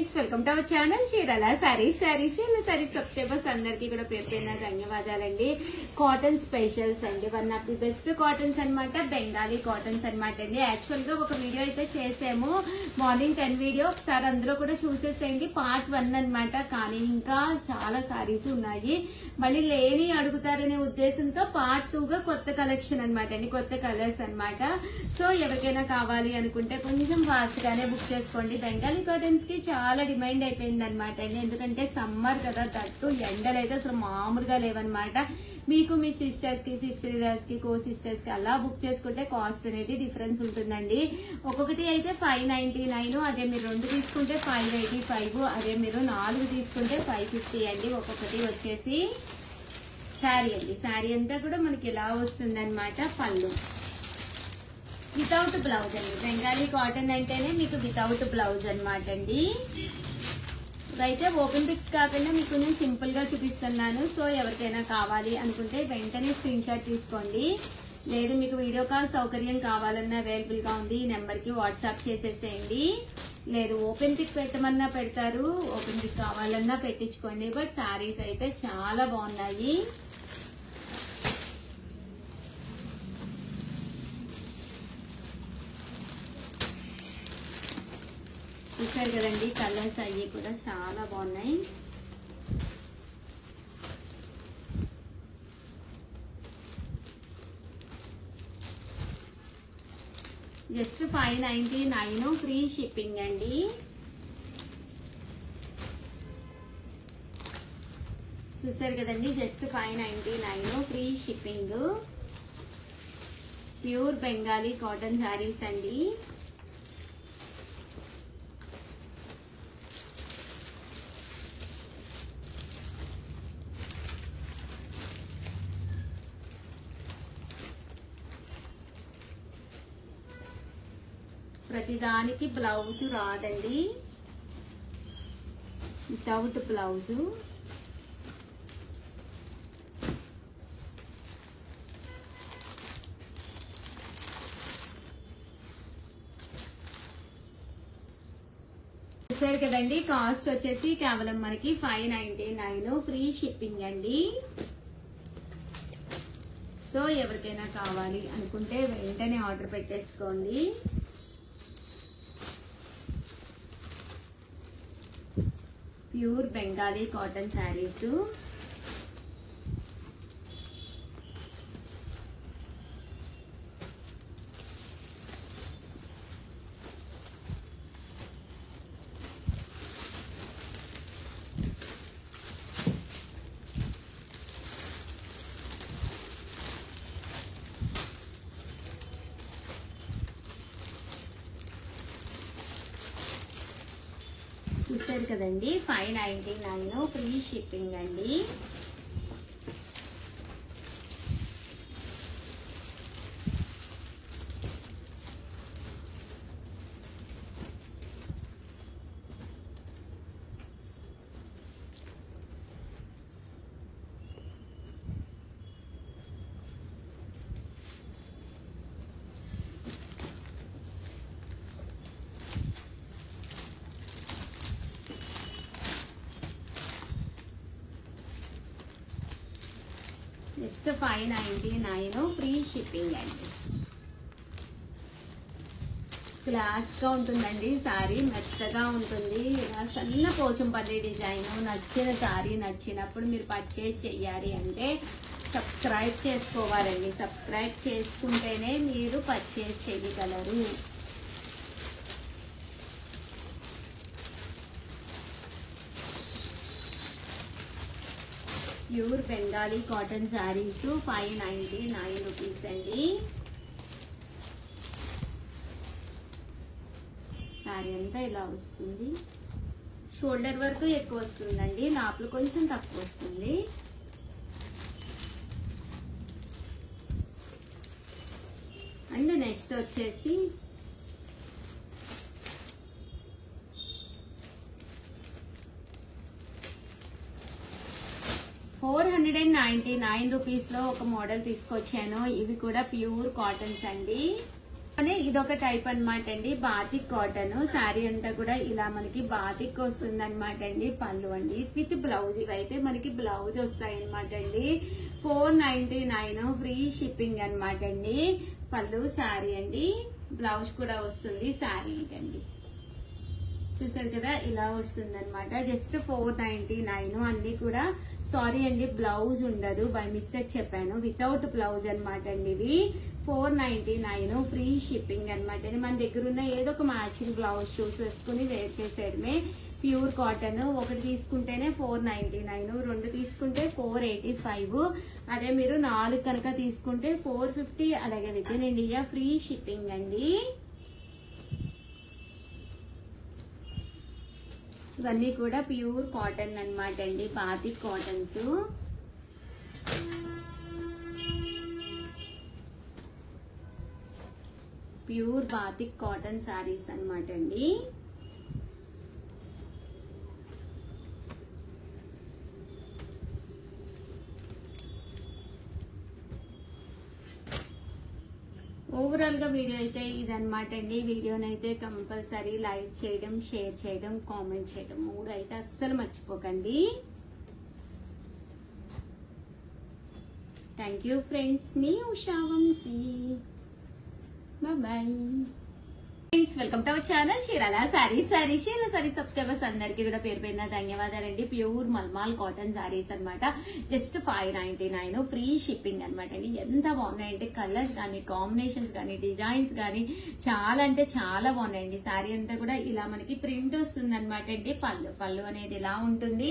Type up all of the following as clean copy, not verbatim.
Friends, welcome to our channel Chirala sarees. Subscribers అందరికీ కూడా పేరు పేరున ధన్యవాదాలండి. కాటన్ స్పెషల్స్ అండి, one of the best cottons అన్నమాట, బెంగాలీ కాటన్స్ అన్నమాట అండి. యాక్చువల్ గా ఒక వీడియో అయితే చేసాము, మార్నింగ్ 10 వీడియో, ఒకసారి అందరూ కూడా చూసేసేయండి. పార్ట్ 1 అన్నమాట. కానీ ఇంకా చాలా సారీస్ ఉన్నాయి, మళ్ళీ లేని అడుగుతారనే ఉద్దేశంతో పార్ట్ 2 గా కొత్త కలెక్షన్ అన్నమాట అండి, కొత్త కలర్స్ అన్నమాట. సో ఎవరికైనా కావాలి అనుకుంటే కొంచెం ఫాస్ట్ గానే బుక్ చేసుకోండి. బెంగాలీ కాటన్స్ కి చాలా డిమాండ్ అయిపోయింది అనమాట అండి, ఎందుకంటే సమ్మర్ కదా, తట్టు ఎండలు అయితే అసలు మామూలుగా లేవన్నమాట. మీకు మీ సిస్టర్స్ కి, సిస్టర్స్ కి, కో సిస్టర్స్ కి అలా బుక్ చేసుకుంటే కాస్ట్ అనేది డిఫరెన్స్ ఉంటుందండి. ఒక్కొక్కటి అయితే 599, అదే మీరు 2 తీసుకుంటే 585, అదే మీరు 4 తీసుకుంటే 550 అండి. ఒక్కొక్కటి వచ్చేసి శారీ అండి. శారీ అంతా కూడా మనకి ఇలా వస్తుంది అనమాట. పళ్ళు వితౌట్ బ్లౌజ్ అండి. బెంగాలీ కాటన్ అంటేనే మీకు వితౌట్ బ్లౌజ్ అనమాట అండి. ఇదైతే ఓపెన్ పిక్స్ కాకుండా మీకు నేను సింపుల్ గా చూపిస్తున్నాను. సో ఎవరికైనా కావాలి అనుకుంటే వెంటనే స్క్రీన్ షాట్ తీసుకోండి. లేదు మీకు వీడియో కాల్ సౌకర్యం కావాలన్నా అవైలబుల్ గా ఉంది, ఈ నెంబర్ కి వాట్సాప్ చేసేసేయండి. లేదు ఓపెన్ పిక్ పెట్టమన్నా పెడతారు, ఓపెన్ పిక్ కావాలన్నా పెట్టించుకోండి. బట్ శారీస్ అయితే చాలా బాగున్నాయి. చూసారు కదండి, కలర్స్ అయ్యి కూడా చాలా బాగున్నాయి. జస్ట్ 599 ఫ్రీ షిప్పింగ్ అండి. చూసారు కదండి, just 599 free shipping. Pure Bengali cotton saris అండి. ప్రతిదానికి బ్లౌజ్ రాదండి, వితౌట్ బ్లౌజ్. చూసారు కదండి, కాస్ట్ వచ్చేసి కేవలం మనకి 599 ఫ్రీ షిప్పింగ్ అండి. సో ఎవరికైనా కావాలి అనుకుంటే వెంటనే ఆర్డర్ పెట్టేసుకోండి. Pure Bengali cotton saris. చూసారు కదండి, 599 ఫ్రీ షిప్పింగ్ అండి. జస్ట్ 599 ఫ్రీ షిప్పింగ్ అండి. క్లాస్ గా ఉంటుందండి సారీ, మెత్తగా ఉంటుంది. ఇలా సన్న పోచంపల్లి డిజైన్. నచ్చిన సారీ నచ్చినప్పుడు మీరు పర్చేజ్ చెయ్యాలి అంటే సబ్స్క్రైబ్ చేసుకోవాలండి. సబ్స్క్రైబ్ చేసుకుంటేనే మీరు పర్చేజ్ చేయగలరు. Pure Bengali cotton saris 599 rupees అండి. శారీ అంతా ఇలా వస్తుంది. షోల్డర్ వరకు ఎక్కువ వస్తుందండి, నాపులు కొంచెం తక్కువ వస్తుంది. అండ్ నెక్స్ట్ వచ్చేసి ₹499 లో ఒక మోడల్ తీసుకొచ్చాను. ఇవి కూడా ప్యూర్ కాటన్స్ అండి. అనే ఇదొక టైప్ అన్నమాట అండి, బాతిక్ కాటన్. శారీ అంతా కూడా ఇలా మనకి బాతిక్ వస్తుంది అనమాట అండి. పళ్ళు అండి విత్ బ్లౌజ్, ఇవైతే మనకి బ్లౌజ్ వస్తాయి అనమాట అండి. 499 ఫ్రీ షిప్పింగ్ అనమాట అండి. పళ్ళు శారీ అండి, బ్లౌజ్ కూడా వస్తుంది. శారీ అండి చూసారు కదా, ఇలా వస్తుంది అనమాట. జస్ట్ 499 అన్ని కూడా. సారీ అండి, బ్లౌజ్ ఉండదు, బై మిస్టేక్ చెప్పాను, వితౌట్ బ్లౌజ్ అనమాట అండి. ఇవి 499 ఫ్రీ షిప్పింగ్ అనమాట. మన దగ్గర ఉన్న ఏదో ఒక మ్యాచింగ్ బ్లౌజ్ చూసేసుకుని వేర్ చేసేయడమే. Pure cotton. ఒకటి తీసుకుంటేనే 499, రెండు తీసుకుంటే 485. అదే మీరు 4 కనుక తీసుకుంటే 450. అలాగే with in India free shipping అండి. ఇవన్నీ కూడా ప్యూర్ కాటన్ అన్నమాట అండి, batik cottons. Pure batik cotton sarees అన్నమాట అండి. ఓవరాల్ గా వీడియో అయితే ఇదన్నమాట అండి. వీడియోనైతే కంపల్సరీ లైక్ చేయడం, షేర్ చేయడం, కామెంట్ చేయడం 3 అయితే అస్సలు మర్చిపోకండి. థ్యాంక్ యూ ఫ్రెండ్స్, మీ Usha Vamsi. Bye. Welcome to our channel Chirala sarees. Chirala sarees subscribers అందరికీ కూడా పేరు పేరున ధన్యవాదాలండి. ప్యూర్ మల్మాల్ కాటన్ సారీస్ అన్నమాట. జస్ట్ 599 ఫ్రీ షిప్పింగ్ అనమాట అండి. ఎంత బాగున్నాయంటే కలర్స్ కానీ, కాంబినేషన్స్ కానీ, డిజైన్స్ కానీ చాలా అంటే చాలా బాగున్నాయండి. సారీ అంతా కూడా ఇలా మనకి ప్రింట్ వస్తుంది అనమాట అండి. పళ్ళు అనేది ఇలా ఉంటుంది.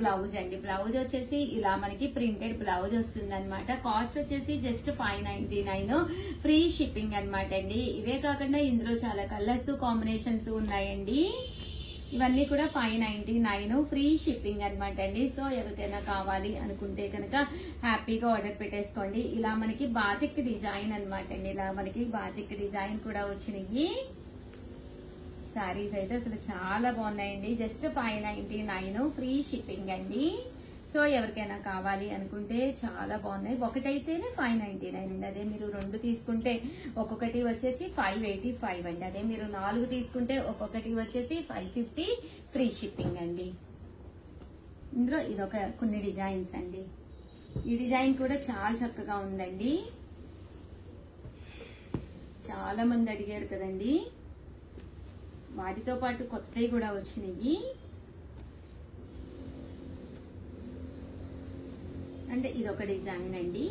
బ్లౌజ్ అండి, బ్లౌజ్ వచ్చేసి ఇలా మనకి ప్రింటెడ్ బ్లౌజ్ వస్తుంది అనమాట. కాస్ట్ వచ్చేసి జస్ట్ 599 ఫ్రీ షిప్పింగ్ అనమాట అండి. ఇవే కాకుండా ఇందులో చాలా కలర్స్ కాంబినేషన్స్ ఉన్నాయండి. ఇవన్నీ కూడా 599 ఫ్రీ షిప్పింగ్ అనమాట అండి. సో ఎవరికైనా కావాలి అనుకుంటే కనుక హ్యాపీగా ఆర్డర్ పెట్టేసుకోండి. ఇలా మనకి బాతిక్ డిజైన్ అనమాట అండి. ఇలా మనకి బాతిక్ డిజైన్ కూడా వచ్చినాయి. సారీస్ అయితే అసలు చాలా బాగున్నాయండి. జస్ట్ 599 ఫ్రీ షిప్పింగ్ అండి. సో ఎవరికైనా కావాలి అనుకుంటే చాలా బాగున్నాయి. ఒకటైతేనే 599 అండి. అదే మీరు 2 తీసుకుంటే ఒక్కొక్కటి వచ్చేసి 585 అండి. అదే మీరు 4 తీసుకుంటే ఒక్కొక్కటి వచ్చేసి 550 ఫ్రీ షిప్పింగ్ అండి. ఇందులో ఇదొక కొన్ని డిజైన్స్ అండి. ఈ డిజైన్ కూడా చాలా చక్కగా ఉందండి. చాలా మంది అడిగారు కదండి, వాటితో పాటు కొత్తవి కూడా వచ్చినాయి. అంటే ఇదొక డిజైన్ అండి.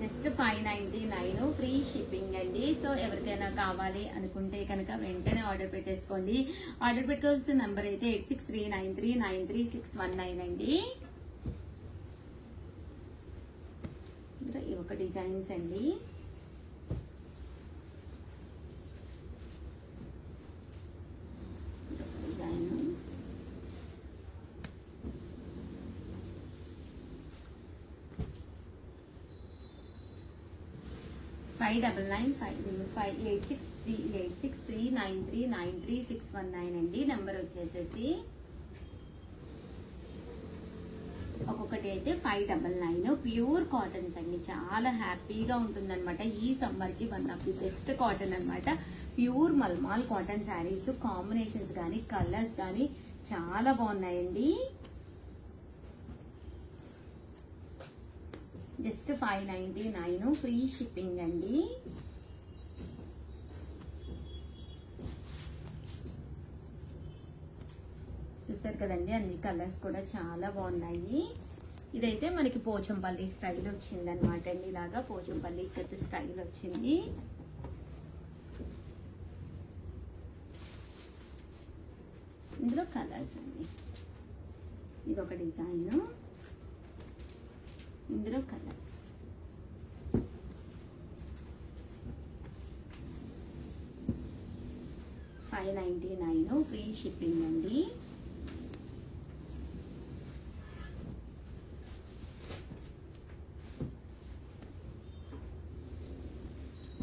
జస్ట్ 599 ఫ్రీ షిప్పింగ్ అండి. సో ఎవరికైనా కావాలి అనుకుంటే కనుక వెంటనే ఆర్డర్ పెట్టేసుకోండి. ఆర్డర్ పెట్టుకోవాల్సిన నంబర్ అయితే 8639393619 అండి. ఇవి ఒక డిజైన్స్ అండి. డిజైన్ 59958639393619 అండి. నెంబర్ వచ్చేసేసి ఒక్కొక్కటి అయితే 599 ప్యూర్ కాటన్స్ అండి. చాలా హ్యాపీగా ఉంటుందన్నమాట. ఈ సమ్మర్ కి one of the best cotton అన్నమాట. Pure mulmul cotton saris. Combinations కానీ, కలర్స్ కానీ చాలా బాగున్నాయండి. జస్ట్ 599 ఫ్రీ షిప్పింగ్ అండి. చూసారు కదండి, అన్ని కలర్స్ కూడా చాలా బాగున్నాయి. ఇదైతే మనకి పోచంపల్లి స్టైల్ వచ్చింది అనమాట అండి. ఇలాగా పోచంపల్లి కత్ స్టైల్ వచ్చింది. ఇందులో కలర్స్ అండి. ఇదొక డిజైన్, ఇందులో కలర్స్. $599 ఫ్రీ షిప్పింగ్ అండి.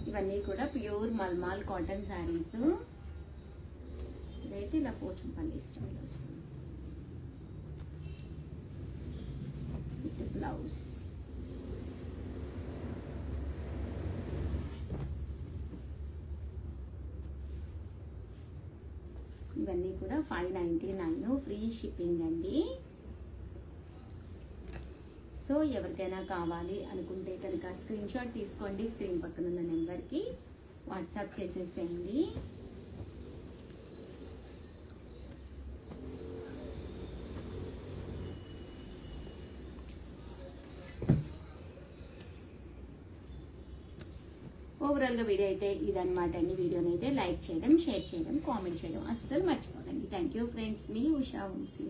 ఇవన్నీ కూడా ప్యూర్ మల్మాల్ కాటన్ శారీస్. ఇదైతే ఇలా పోచంపల్లి స్టైల్ వస్తుంది విత్ బ్లౌజ్. ఇవన్నీ కూడా 599 ఫ్రీ షిప్పింగ్ అండి. సో ఎవరికైనా కావాలి అనుకుంటే కనుక స్క్రీన్ షాట్ తీసుకోండి, స్క్రీన్ పక్కన ఉన్న నెంబర్కి వాట్సాప్ చేసేసేయండి. ఓవరాల్ గా వీడియో అయితే ఇదన్నమాట అండి. వీడియోని అయితే లైక్ చేయడం, షేర్ చేయడం, కామెంట్ చేయడం అస్సలు మర్చిపోకండి. థ్యాంక్ యూ ఫ్రెండ్స్, మీ ఉషా వంశీ.